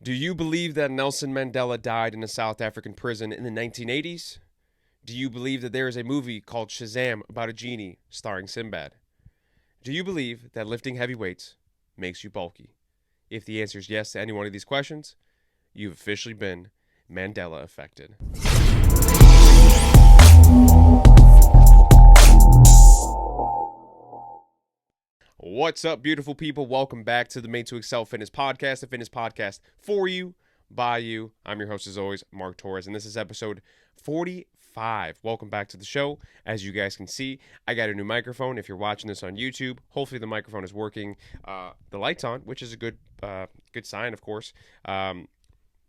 Do you believe that Nelson Mandela died in a South African prison in the 1980s? Do you believe that there is a movie called Shazam about a genie starring Sinbad? Do you believe that lifting heavy weights makes you bulky? If the answer is yes to any one of these questions, you've officially been Mandela affected. What's up, beautiful people? Welcome back to the Made to Excel Fitness Podcast, a fitness podcast for you, by you. I'm your host, as always, Mark Torres, and this is episode 45. Welcome back to the show. As you guys can see, I got a new microphone. If you're watching this on YouTube, hopefully the microphone is working. The light's on, which is a good sign, of course.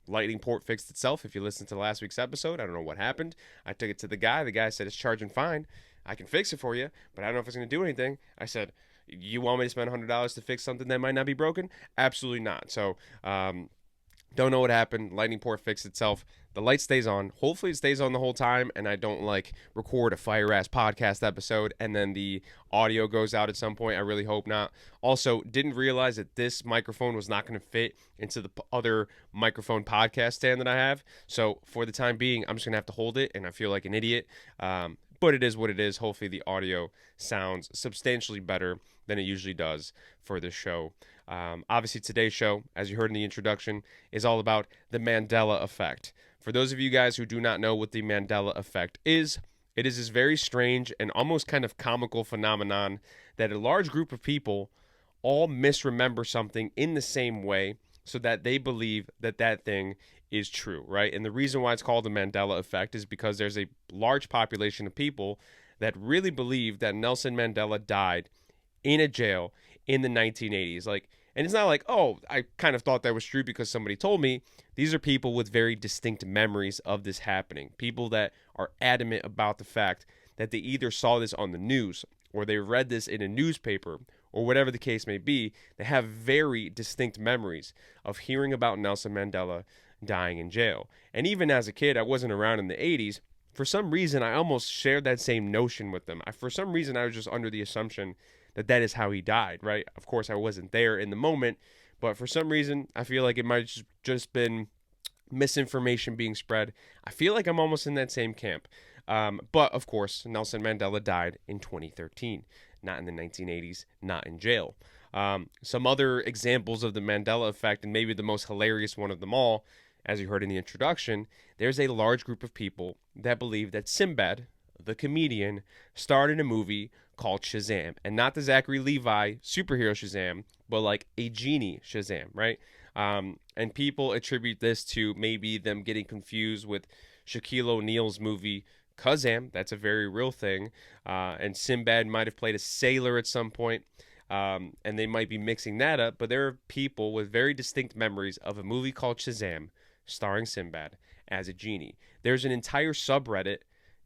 Lightning port fixed itself. If you listened to last week's episode, I don't know what happened. I took it to the guy. The guy said it's charging fine. I can fix it for you, but I don't know if it's going to do anything. I said, you want me to spend $100 to fix something that might not be broken? Absolutely not. So, don't know what happened. Lightning port fixed itself. The light stays on. Hopefully it stays on the whole time and I don't record a fire ass podcast episode and then the audio goes out at some point. I really hope not. Also, didn't realize that this microphone was not going to fit into the other microphone podcast stand that I have. So for the time being, I'm just going to have to hold it and I feel like an idiot. But it is what it is. Hopefully the audio sounds substantially better than it usually does for this show. Obviously, today's show, as you heard in the introduction, is all about the Mandela Effect. For those of you guys who do not know what the Mandela Effect is, it is this very strange and almost kind of comical phenomenon that a large group of people all misremember something in the same way so that they believe that that thing is true, right? And the reason why it's called the Mandela Effect is because there's a large population of people that really believe that Nelson Mandela died in a jail in the 1980s. And it's not like, oh, I kind of thought that was true because somebody told me. These are people with very distinct memories of this happening. People that are adamant about the fact that they either saw this on the news or they read this in a newspaper or whatever the case may be. They have very distinct memories of hearing about Nelson Mandela dying in jail. And even as a kid, I wasn't around in the 80s. For some reason, I almost shared that same notion with them. For some reason, I was just under the assumption that that is how he died, right? Of course, I wasn't there in the moment, but for some reason, I feel like it might have just been misinformation being spread. I feel like I'm almost in that same camp. But, of course, Nelson Mandela died in 2013, not in the 1980s, not in jail. Some other examples of the Mandela Effect, and maybe the most hilarious one of them all, as you heard in the introduction, there's a large group of people that believe that Sinbad, the comedian, starred in a movie called Shazam. And not the Zachary Levi superhero Shazam, but like a genie Shazam, right? And people attribute this to maybe them getting confused with Shaquille O'Neal's movie Kazam. That's a very real thing. And Sinbad might have played a sailor at some point. And they might be mixing that up. But there are people with very distinct memories of a movie called Shazam starring Sinbad as a genie. There's an entire subreddit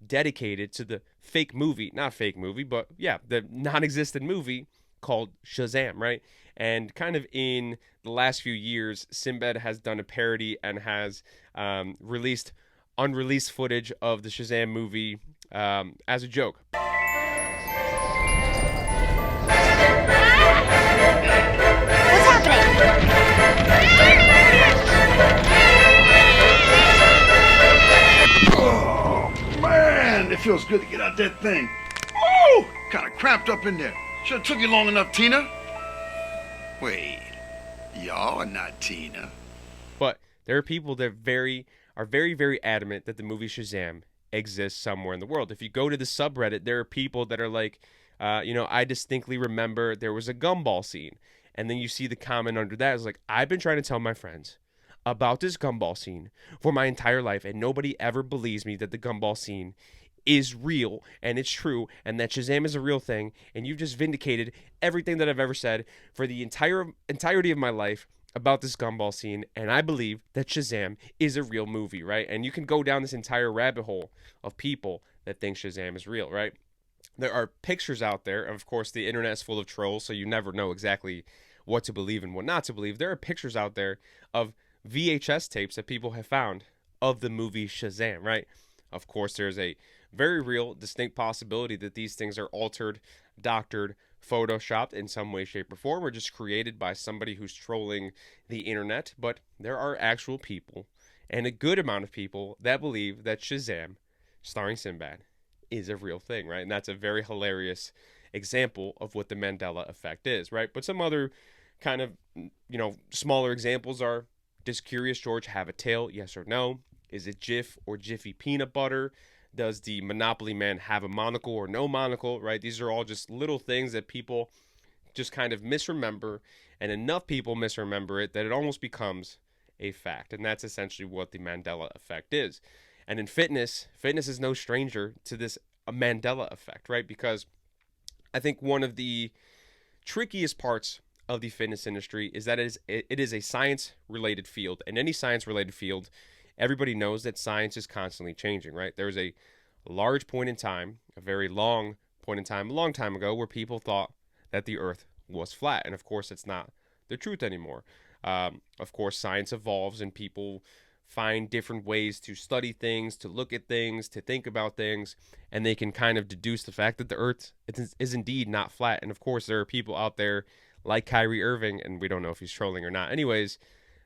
dedicated to the fake movie, not fake movie, but yeah, the non-existent movie called Shazam, right? And kind of in the last few years, Sinbad has done a parody and has released unreleased footage of the Shazam movie as a joke. What's happening? Man, it feels good to get out that thing. Woo! Kind of cramped up in there. Should have took you long enough, Tina. Wait, y'all are not Tina. But there are people that are very adamant that the movie Shazam exists somewhere in the world. If you go to the subreddit, there are people that are like, I distinctly remember there was a gumball scene. And then you see the comment under that is like, I've been trying to tell my friends about this gumball scene for my entire life, and nobody ever believes me that the gumball scene is real and it's true and that Shazam is a real thing, and you've just vindicated everything that I've ever said for the entirety of my life about this gumball scene, and I believe that Shazam is a real movie, right? And you can go down this entire rabbit hole of people that think Shazam is real, right? There are pictures out there, and of course the internet is full of trolls, so you never know exactly what to believe and what not to believe. There are pictures out there of VHS tapes that people have found of the movie Shazam, right? Of course, there's a very real, distinct possibility that these things are altered, doctored, photoshopped in some way, shape, or form, or just created by somebody who's trolling the internet. But there are actual people, and a good amount of people, that believe that Shazam, starring Sinbad, is a real thing, right? And that's a very hilarious example of what the Mandela effect is, right? But some other kind of, smaller examples are, does Curious George have a tail? Yes or no? Is it Jif or Jiffy peanut butter? Does the Monopoly Man have a monocle or no monocle, right? These are all just little things that people just kind of misremember, and enough people misremember it that it almost becomes a fact. And that's essentially what the Mandela effect is. And in fitness is no stranger to this Mandela effect, right? Because I think one of the trickiest parts of the fitness industry is that it is a science-related field. And any science-related field, everybody knows that science is constantly changing, right? There's a large point in time, a very long point in time, a long time ago, where people thought that the earth was flat. And of course, it's not the truth anymore. Of course, science evolves and people find different ways to study things, to look at things, to think about things, and they can kind of deduce the fact that the earth is indeed not flat. And of course, there are people out there like Kyrie Irving, and we don't know if he's trolling or not anyways,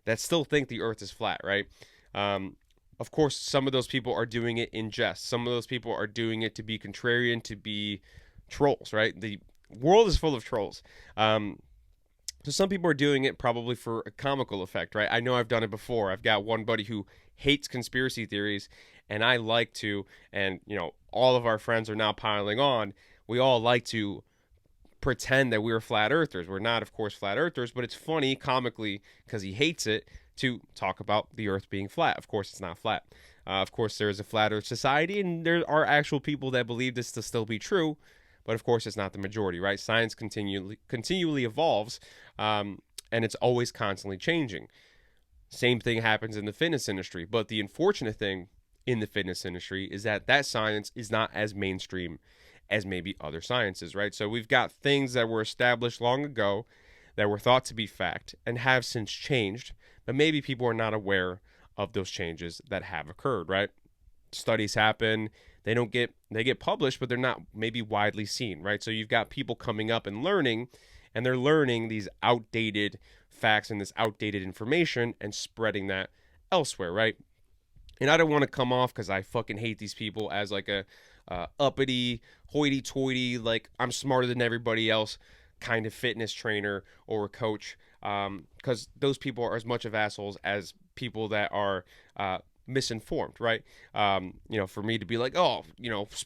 that still think the earth is flat, right? Of course, some of those people are doing it in jest. Some of those people are doing it to be contrarian, to be trolls, right? The world is full of trolls. So some people are doing it probably for a comical effect, right? I know I've done it before. I've got one buddy who hates conspiracy theories, and I like to, and all of our friends are now piling on. We all like to pretend that we're flat earthers. We're not, of course, flat earthers, but it's funny comically because he hates it to talk about the earth being flat. Of course, it's not flat. Of course, there is a flat earth society, and there are actual people that believe this to still be true. But of course, it's not the majority, right? Science continually evolves, and it's always constantly changing. Same thing happens in the fitness industry. But the unfortunate thing in the fitness industry is that science is not as mainstream as maybe other sciences, right? So we've got things that were established long ago that were thought to be fact and have since changed, but maybe people are not aware of those changes that have occurred, right? Studies happen. They get published, but they're not maybe widely seen, right? So you've got people coming up and they're learning these outdated facts and this outdated information and spreading that elsewhere, right? And I don't want to come off, because I fucking hate these people, as like a uppity, hoity-toity, like I'm smarter than everybody else kind of fitness trainer or a coach, because those people are as much of assholes as people that are misinformed, right? For me to be like,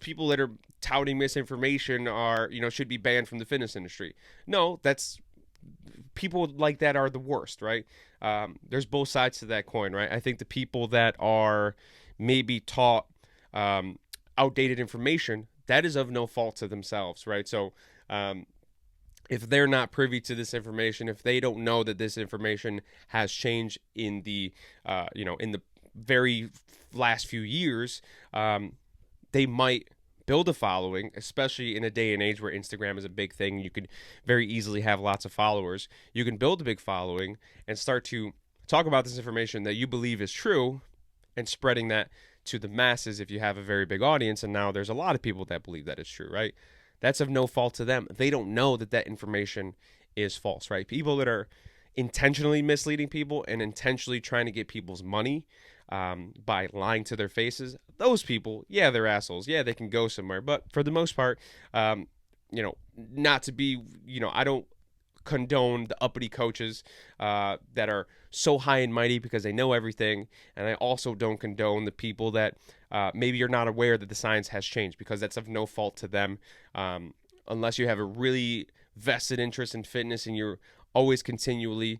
people that are touting misinformation are, should be banned from the fitness industry. No, people like that are the worst, right? There's both sides to that coin, right? I think the people that are maybe taught outdated information, that is of no fault to themselves, right? So if they're not privy to this information, if they don't know that this information has changed in the in the very last few years, they might build a following, especially in a day and age where Instagram is a big thing. You could very easily have lots of followers. You can build a big following and start to talk about this information that you believe is true and spreading that to the masses if you have a very big audience. And now there's a lot of people that believe that is true, right? That's of no fault to them. They don't know that information is false, right? People that are intentionally misleading people and intentionally trying to get people's money by lying to their faces, those people, yeah, they're assholes. Yeah, they can go somewhere. But for the most part, not to be, I don't condone the uppity coaches that are so high and mighty because they know everything. And I also don't condone the people that maybe you're not aware that the science has changed, because that's of no fault to them. Unless you have a really vested interest in fitness and you're always continuing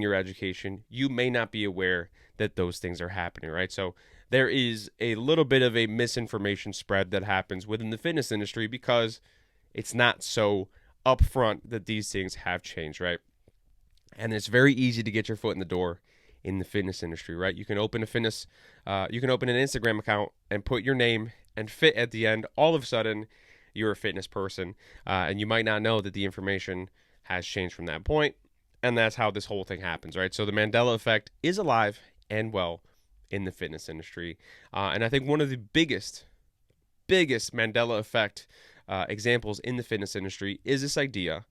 your education, you may not be aware that those things are happening, right? So there is a little bit of a misinformation spread that happens within the fitness industry because it's not so upfront that these things have changed, right? And it's very easy to get your foot in the door in the fitness industry, right? You can open an Instagram account and put your name and fit at the end. All of a sudden, you're a fitness person, and you might not know that the information has changed from that point. And that's how this whole thing happens, right? So the Mandela Effect is alive and well in the fitness industry. And I think one of the biggest Mandela Effect examples in the fitness industry is this idea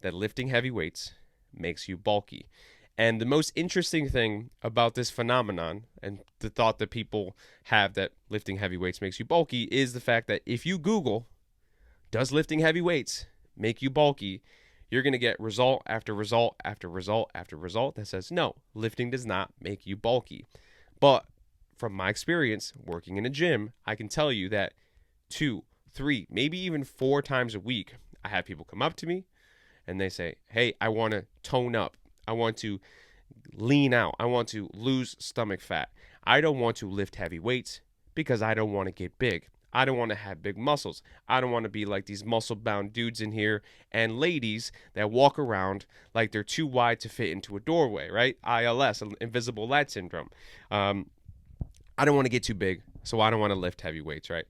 that lifting heavy weights makes you bulky. And the most interesting thing about this phenomenon and the thought that people have that lifting heavy weights makes you bulky is the fact that if you Google, does lifting heavy weights make you bulky, you're going to get result after result after result after result that says, no, lifting does not make you bulky. But from my experience working in a gym, I can tell you that 2, 3, maybe even 4 times a week, I have people come up to me and they say, hey, I want to tone up. I want to lean out. I want to lose stomach fat. I don't want to lift heavy weights because I don't want to get big. I don't want to have big muscles. I don't want to be like these muscle-bound dudes in here and ladies that walk around like they're too wide to fit into a doorway, right? ILS, invisible lat syndrome. I don't want to get too big, so I don't want to lift heavy weights, right?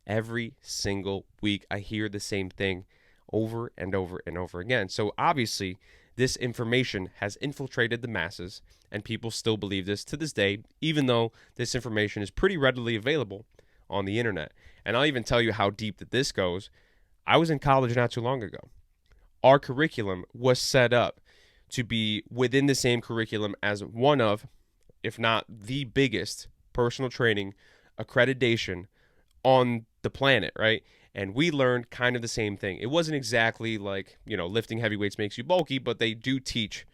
Every single week, I hear the same thing over and over and over again. So obviously, this information has infiltrated the masses, and people still believe this to this day, even though this information is pretty readily available on the internet. And I'll even tell you how deep that this goes. I was in college not too long ago. Our curriculum was set up to be within the same curriculum as one of, if not the biggest, personal training accreditation on the planet, right? And we learned kind of the same thing. It wasn't exactly like, lifting heavy weights makes you bulky, but they do teach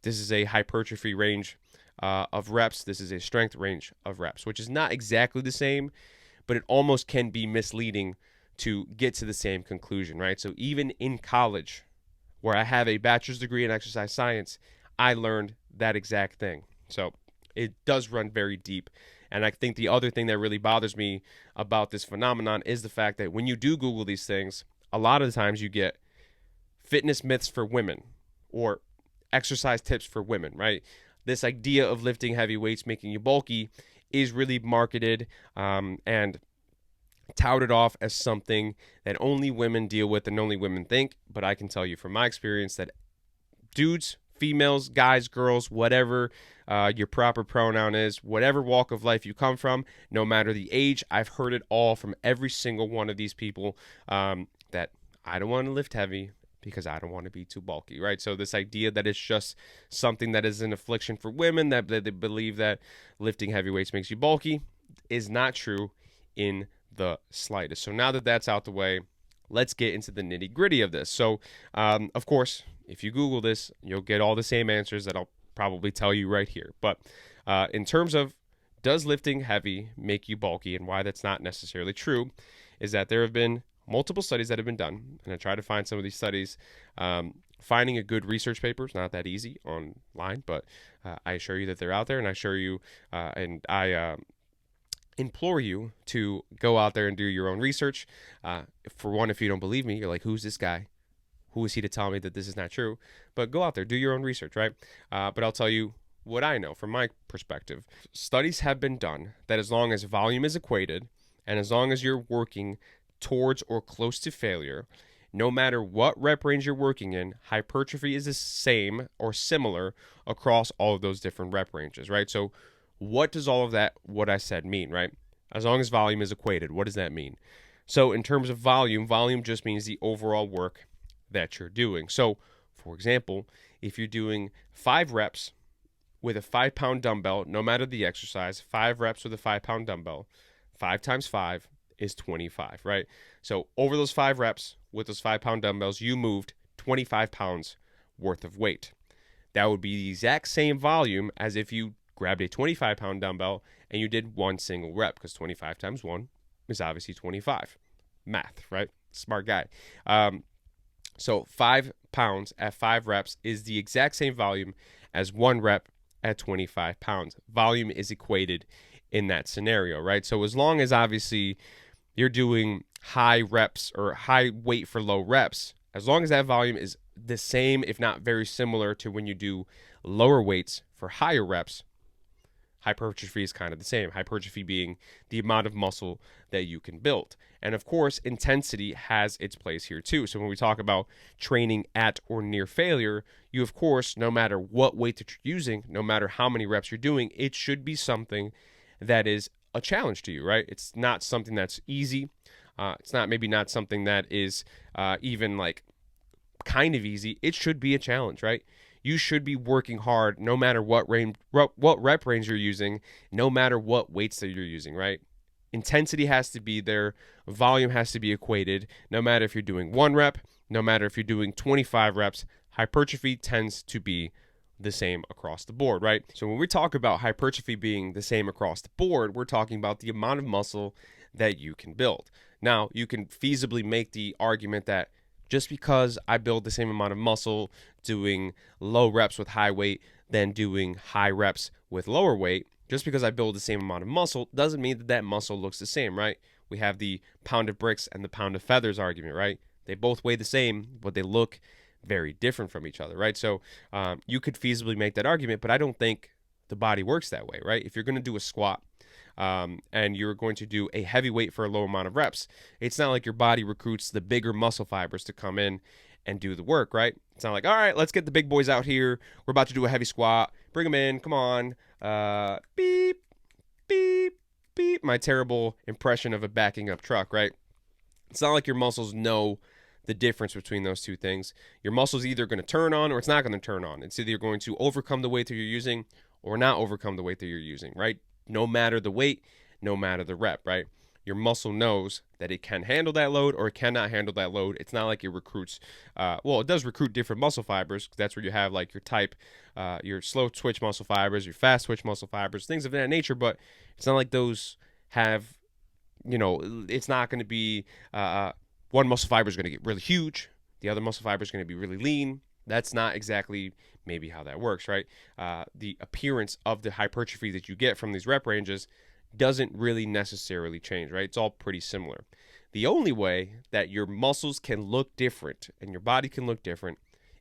this is a hypertrophy range of reps. This is a strength range of reps, which is not exactly the same, but it almost can be misleading to get to the same conclusion, right? So even in college, where I have a bachelor's degree in exercise science, I learned that exact thing. So it does run very deep. And I think the other thing that really bothers me about this phenomenon is the fact that when you do Google these things, a lot of the times you get fitness myths for women or exercise tips for women, right? This idea of lifting heavy weights making you bulky is really marketed and touted off as something that only women deal with and only women think. But I can tell you from my experience that dudes, females, guys, girls, whatever your proper pronoun is, whatever walk of life you come from, no matter the age, I've heard it all from every single one of these people that I don't want to lift heavy because I don't want to be too bulky, right? So this idea that it's just something that is an affliction for women, that they believe that lifting heavy weights makes you bulky, is not true in the slightest. So now that that's out the way, let's get into the nitty gritty of this. So, of course, if you Google this, you'll get all the same answers that I'll probably tell you right here. But in terms of does lifting heavy make you bulky and why that's not necessarily true, is that there have been multiple studies that have been done. And I try to find some of these studies. Finding a good research paper is not that easy online, but I assure you that they're out there. And I assure you, and I implore you to go out there and do your own research. For one, if you don't believe me, you're like, who's this guy? Who is he to tell me that this is not true? But go out there, do your own research, right? But I'll tell you what I know from my perspective. Studies have been done that as long as volume is equated and as long as you're working towards or close to failure, no matter what rep range you're working in, hypertrophy is the same or similar across all of those different rep ranges, right? So what does all of that, what I said, mean, right? As long as volume is equated, what does that mean? So in terms of volume just means the overall work that you're doing. So, for example, if you're doing 5 reps with a 5-pound dumbbell, no matter the exercise, 5 reps with a 5-pound dumbbell, 5 times 5 is 25, right? So over those 5 reps with those 5-pound dumbbells, you moved 25 pounds worth of weight. That would be the exact same volume as if you grabbed a 25-pound dumbbell and you did one single rep, because 25 times 1 is obviously 25. Math, right? Smart guy. So 5 pounds at 5 reps is the exact same volume as 1 rep at 25 pounds. Volume is equated in that scenario, right? So as long as obviously you're doing high reps or high weight for low reps, as long as that volume is the same, if not very similar to when you do lower weights for higher reps, hypertrophy is kind of the same. Hypertrophy being the amount of muscle that you can build. And of course, intensity has its place here too. So when we talk about training at or near failure, you of course, no matter what weight that you're using, no matter how many reps you're doing, it should be something that is a challenge to you, right? It's not something that's easy. It's not maybe not something that is even like kind of easy. It should be a challenge, right? You should be working hard no matter what rep range you're using, no matter what weights that you're using, right? Intensity has to be there, volume has to be equated, no matter if you're doing 1 rep, no matter if you're doing 25 reps. Hypertrophy tends to be the same across the board, right? So when we talk about hypertrophy being the same across the board, we're talking about the amount of muscle that you can build. Now, you can feasibly make the argument that just because I build the same amount of muscle doing low reps with high weight than doing high reps with lower weight, just because I build the same amount of muscle doesn't mean that that muscle looks the same, right? We have the pound of bricks and the pound of feathers argument, right? They both weigh the same, but they look very different from each other, right? So you could feasibly make that argument, but I don't think the body works that way, right? If you're going to do a squat and you're going to do a heavy weight for a low amount of reps, it's not like your body recruits the bigger muscle fibers to come in and do the work, right? It's not like, all right, let's get the big boys out here. We're about to do a heavy squat. Bring them in. Come on. Beep, beep, beep. My terrible impression of a backing up truck, right? It's not like your muscles know the difference between those two things. Your muscle's either going to turn on or it's not going to turn on. It's either going to overcome the weight that you're using or not overcome the weight that you're using, right? No matter the weight, no matter the rep, right? Your muscle knows that it can handle that load or it cannot handle that load. It's not like it recruits, it does recruit different muscle fibers. That's where you have like your type, your slow twitch muscle fibers, your fast twitch muscle fibers, things of that nature, but it's not like those have, it's not going to be, one muscle fiber is going to get really huge. The other muscle fiber is going to be really lean. That's not exactly maybe how that works, right? The appearance of the hypertrophy that you get from these rep ranges doesn't really necessarily change, right? It's all pretty similar. The only way that your muscles can look different and your body can look different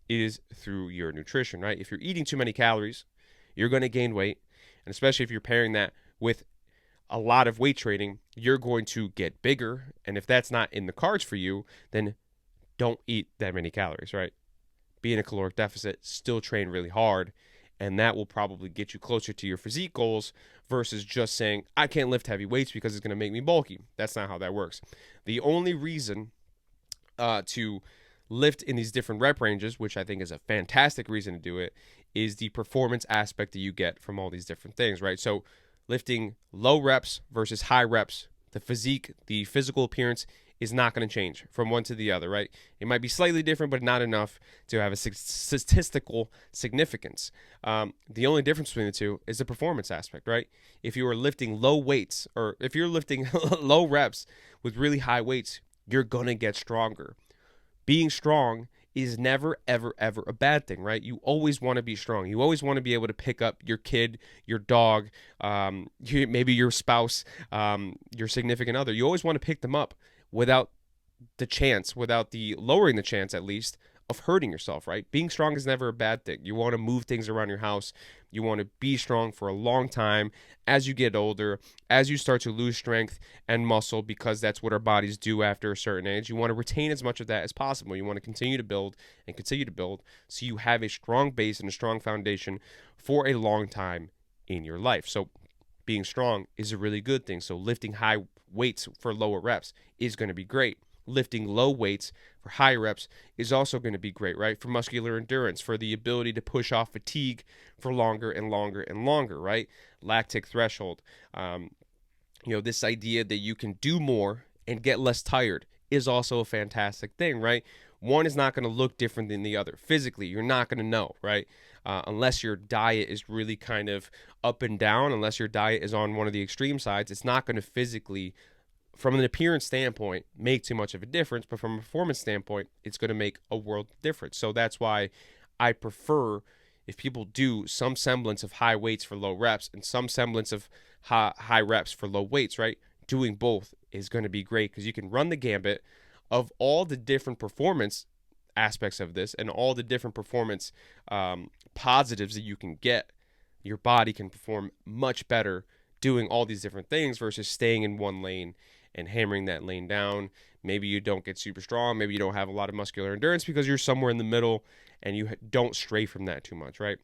is through your nutrition, right? If you're eating too many calories, you're going to gain weight. And especially if you're pairing that with a lot of weight training, you're going to get bigger. And if that's not in the cards for you, then don't eat that many calories, right? Be in a caloric deficit, still train really hard, and that will probably get you closer to your physique goals versus just saying, I can't lift heavy weights because it's going to make me bulky. That's not how that works. The only reason to lift in these different rep ranges, which I think is a fantastic reason to do it, is the performance aspect that you get from all these different things, right? So lifting low reps versus high reps, the physique, the physical appearance is not going to change from one to the other, right? It might be slightly different, but not enough to have a statistical significance. The only difference between the two is the performance aspect, right? If you are lifting low weights or if you're lifting low reps with really high weights, you're going to get stronger. Being strong is never, ever, ever a bad thing, right? You always want to be strong. You always want to be able to pick up your kid, your dog, maybe your spouse, your significant other. You always want to pick them up without the lowering the chance at least of hurting yourself, right? Being strong is never a bad thing. You want to move things around your house. You want to be strong for a long time as you get older, as you start to lose strength and muscle, because that's what our bodies do after a certain age. You want to retain as much of that as possible. You want to continue to build and continue to build so you have a strong base and a strong foundation for a long time in your life. So being strong is a really good thing. So lifting high weights for lower reps is going to be great. Lifting low weights for high reps is also going to be great, right? For muscular endurance, for the ability to push off fatigue for longer and longer and longer, right? Lactic threshold. This idea that you can do more and get less tired is also a fantastic thing, right? One is not going to look different than the other. Physically, you're not going to know, right? Unless your diet is really kind of up and down, unless your diet is on one of the extreme sides, it's not going to physically, from an appearance standpoint, make too much of a difference. But from a performance standpoint, it's going to make a world difference. So that's why I prefer if people do some semblance of high weights for low reps and some semblance of high reps for low weights, right? Doing both is going to be great because you can run the gambit of all the different performance aspects of this and all the different performance positives that you can get. Your body can perform much better doing all these different things versus staying in one lane and hammering that lane down. Maybe you don't get super strong. Maybe you don't have a lot of muscular endurance because you're somewhere in the middle and you don't stray from that too much, right?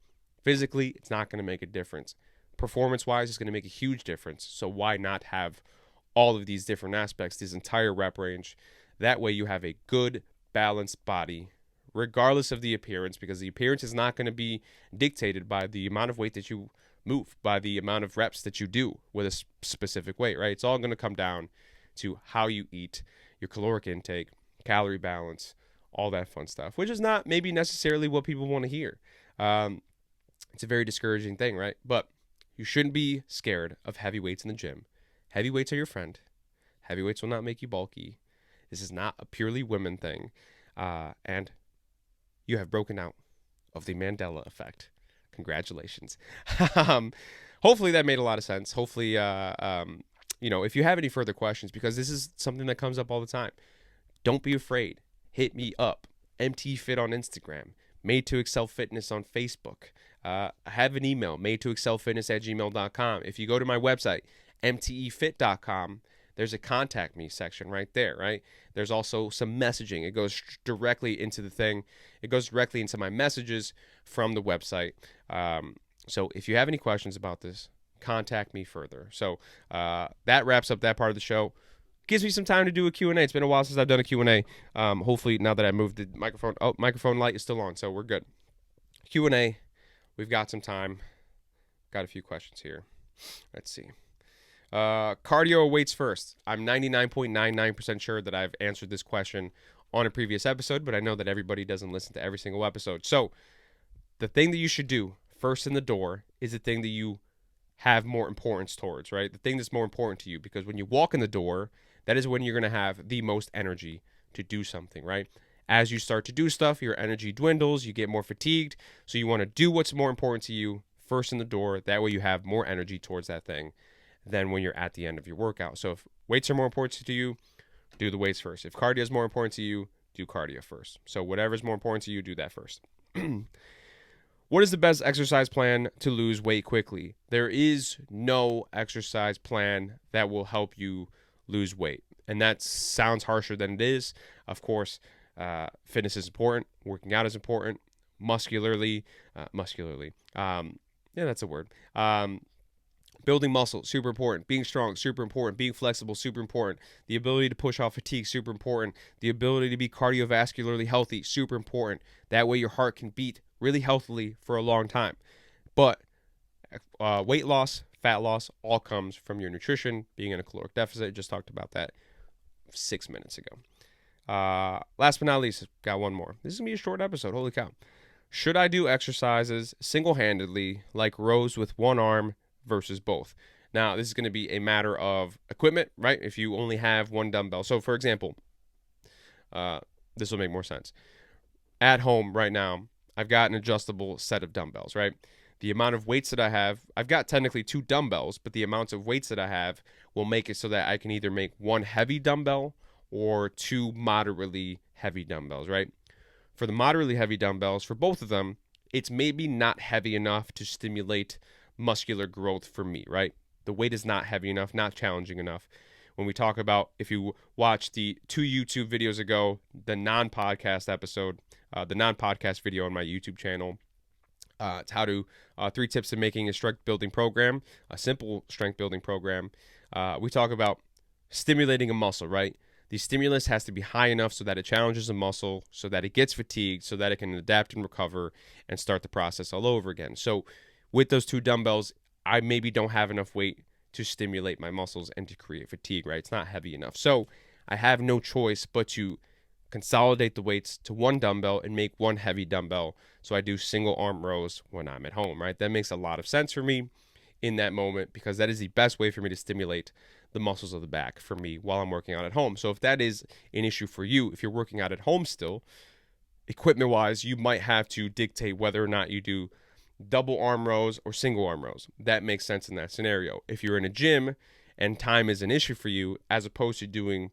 Physically, it's not going to make a difference. Performance-wise, it's going to make a huge difference. So why not have all of these different aspects, this entire rep range. That way you have a good balanced body, regardless of the appearance, because the appearance is not going to be dictated by the amount of weight that you move, by the amount of reps that you do with a specific weight, right? It's all going to come down to how you eat, your caloric intake, calorie balance, all that fun stuff, which is not maybe necessarily what people want to hear. It's a very discouraging thing, right? But you shouldn't be scared of heavy weights in the gym. Heavy weights are your friend. Heavy weights will not make you bulky. This is not a purely women thing. And you have broken out of the Mandela Effect. Congratulations. Hopefully that made a lot of sense. Hopefully, if you have any further questions, because this is something that comes up all the time, don't be afraid. Hit me up. MTFit on Instagram. Made to Excel Fitness on Facebook. I have an email, madetoexcelfitness@gmail.com. If you go to my website, mtefit.com, there's a contact me section right there, right? There's also some messaging. It goes directly into the thing. It goes directly into my messages from the website. So if you have any questions about this, contact me further. So that wraps up that part of the show. Gives me some time to do a Q&A. It's been a while since I've done a Q&A. Hopefully, now that I moved the microphone, microphone light is still on, so we're good. Q&A, we've got some time. Got a few questions here. Let's see. Cardio or weights first? I'm 99.99% sure that I've answered this question on a previous episode, but I know that everybody doesn't listen to every single episode. So the thing that you should do first in the door is the thing that you have more importance towards, right? The thing that's more important to you, because when you walk in the door, that is when you're going to have the most energy to do something, right? As you start to do stuff, your energy dwindles, you get more fatigued. So you want to do what's more important to you first in the door. That way you have more energy towards that thing than when you're at the end of your workout. So if weights are more important to you, do the weights first. If cardio is more important to you, do cardio first. So whatever's more important to you, do that first. What is the best exercise plan to lose weight quickly? There is no exercise plan that will help you lose weight. And that sounds harsher than it is. Of course, fitness is important. Working out is important. Muscularly. Yeah, that's a word. Building muscle, super important. Being strong, super important. Being flexible, super important. The ability to push off fatigue, super important. The ability to be cardiovascularly healthy, super important. That way your heart can beat really healthily for a long time. But weight loss, fat loss, all comes from your nutrition, being in a caloric deficit. Just talked about that 6 minutes ago. Last but not least, got one more. This is going to be a short episode. Holy cow. Should I do exercises single-handedly, like rows with one arm versus both? Now, this is going to be a matter of equipment, right? If you only have one dumbbell. So, for example, this will make more sense. At home right now, I've got an adjustable set of dumbbells, right? The amount of weights that I have, I've got technically 2 dumbbells, but the amounts of weights that I have will make it so that I can either make 1 heavy dumbbell or 2 moderately heavy dumbbells, right? For the moderately heavy dumbbells, for both of them, it's maybe not heavy enough to stimulate muscular growth for me, right? The weight is not heavy enough, not challenging enough. When we talk about, if you watch the 2 YouTube videos ago, the non-podcast episode, the non-podcast video on my YouTube channel, it's how to 3 tips to making a strength building program, a simple strength building program. We talk about stimulating a muscle, right? The stimulus has to be high enough so that it challenges a muscle, so that it gets fatigued, so that it can adapt and recover and start the process all over again. So with those 2 dumbbells, I maybe don't have enough weight to stimulate my muscles and to create fatigue, right? It's not heavy enough. So I have no choice but to consolidate the weights to 1 dumbbell and make 1 heavy dumbbell. So I do single arm rows when I'm at home, right? That makes a lot of sense for me in that moment, because that is the best way for me to stimulate the muscles of the back for me while I'm working out at home. So if that is an issue for you, if you're working out at home still, equipment wise, you might have to dictate whether or not you do double arm rows or single arm rows. That makes sense in that scenario. If you're in a gym and time is an issue for you, as opposed to doing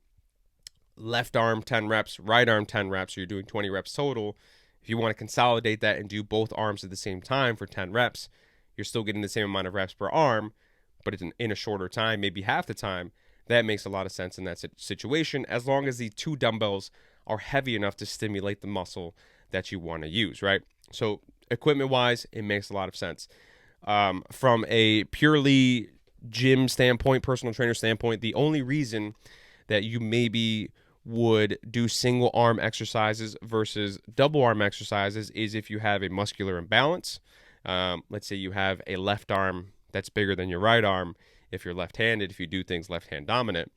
left arm 10 reps, right arm 10 reps, or you're doing 20 reps total, if you want to consolidate that and do both arms at the same time for 10 reps, you're still getting the same amount of reps per arm, but it's in a shorter time, maybe half the time. That makes a lot of sense in that situation, as long as the 2 dumbbells are heavy enough to stimulate the muscle that you want to use, right? So equipment-wise, it makes a lot of sense. From a purely gym standpoint, personal trainer standpoint, the only reason that you maybe would do single arm exercises versus double arm exercises is if you have a muscular imbalance. Let's say you have a left arm that's bigger than your right arm. If you're left-handed, if you do things left-hand dominant,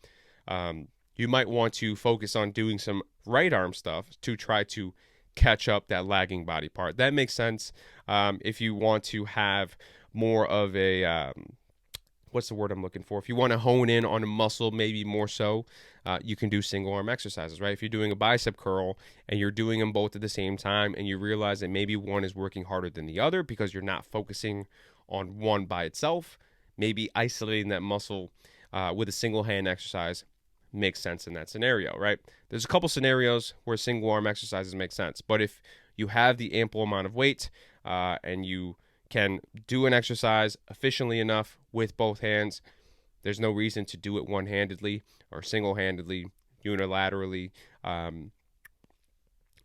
you might want to focus on doing some right arm stuff to try to catch up that lagging body part. That makes sense. If you want to have more of a what's the word I'm looking for? If you want to hone in on a muscle, maybe more so, you can do single arm exercises, right? If you're doing a bicep curl and you're doing them both at the same time and you realize that maybe one is working harder than the other because you're not focusing on one by itself, maybe isolating that muscle with a single hand exercise makes sense in that scenario, right? There's a couple scenarios where single arm exercises make sense, but if you have the ample amount of weight and you can do an exercise efficiently enough with both hands, there's no reason to do it one-handedly or single-handedly, unilaterally.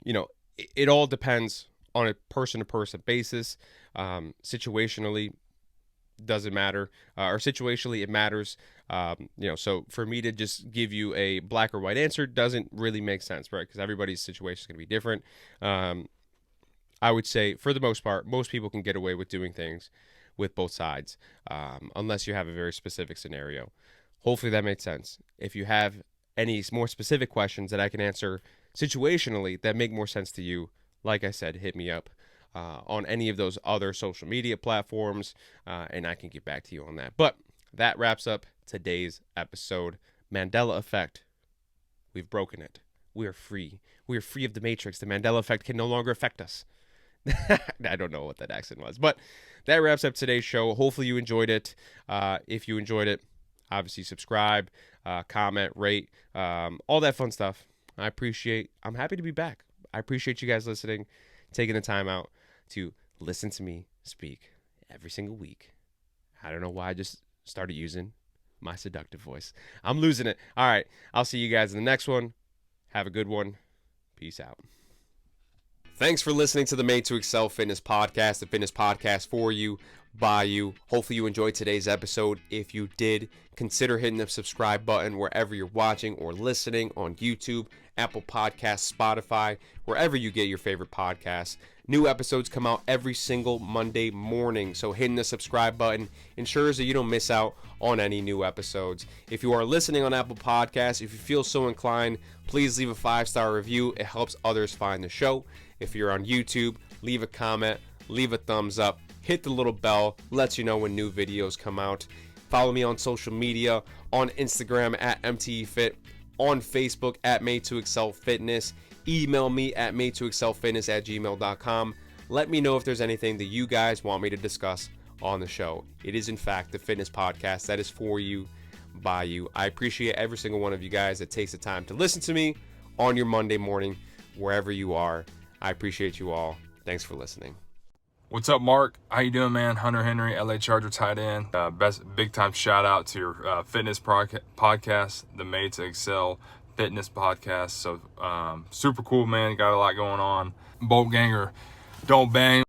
It all depends on a person-to-person basis. Situationally, doesn't matter, or situationally it matters. So for me to just give you a black or white answer doesn't really make sense, right? Because everybody's situation is going to be different. I would say, for the most part, most people can get away with doing things with both sides, unless you have a very specific scenario. Hopefully that made sense. If you have any more specific questions that I can answer situationally that make more sense to you, like I said, hit me up on any of those other social media platforms, and I can get back to you on that. But that wraps up today's episode. Mandela Effect. We've broken it. We are free. We are free of the Matrix. The Mandela Effect can no longer affect us. I don't know what that accent was, but that wraps up today's show. Hopefully you enjoyed it. If you enjoyed it, obviously subscribe, comment, rate, all that fun stuff. I'm happy to be back. I appreciate you guys listening, taking the time out to listen to me speak every single week. I don't know why I just started using my seductive voice. I'm losing it. All right. I'll see you guys in the next one. Have a good one. Peace out. Thanks for listening to the Made to Excel Fitness Podcast, the fitness podcast for you, by you. Hopefully you enjoyed today's episode. If you did, consider hitting the subscribe button wherever you're watching or listening, on YouTube, Apple Podcasts, Spotify, wherever you get your favorite podcasts. New episodes come out every single Monday morning, so hitting the subscribe button ensures that you don't miss out on any new episodes. If you are listening on Apple Podcasts, if you feel so inclined, please leave a 5-star review. It helps others find the show. If you're on YouTube, leave a comment, leave a thumbs up, hit the little bell, lets you know when new videos come out. Follow me on social media, on Instagram at MTEFit, on Facebook at Made to Excel Fitness. Email me at madetoexcelfitness@gmail.com. Let me know if there's anything that you guys want me to discuss on the show. It is, in fact, the fitness podcast that is for you, by you. I appreciate every single one of you guys that takes the time to listen to me on your Monday morning, wherever you are. I appreciate you all. Thanks for listening. What's up, Mark? How you doing, man? Hunter Henry, LA Charger tight end. Best big time shout out to your fitness podcast, the Made to Excel Fitness Podcast. So super cool, man. Got a lot going on. Bolt ganger, don't bang.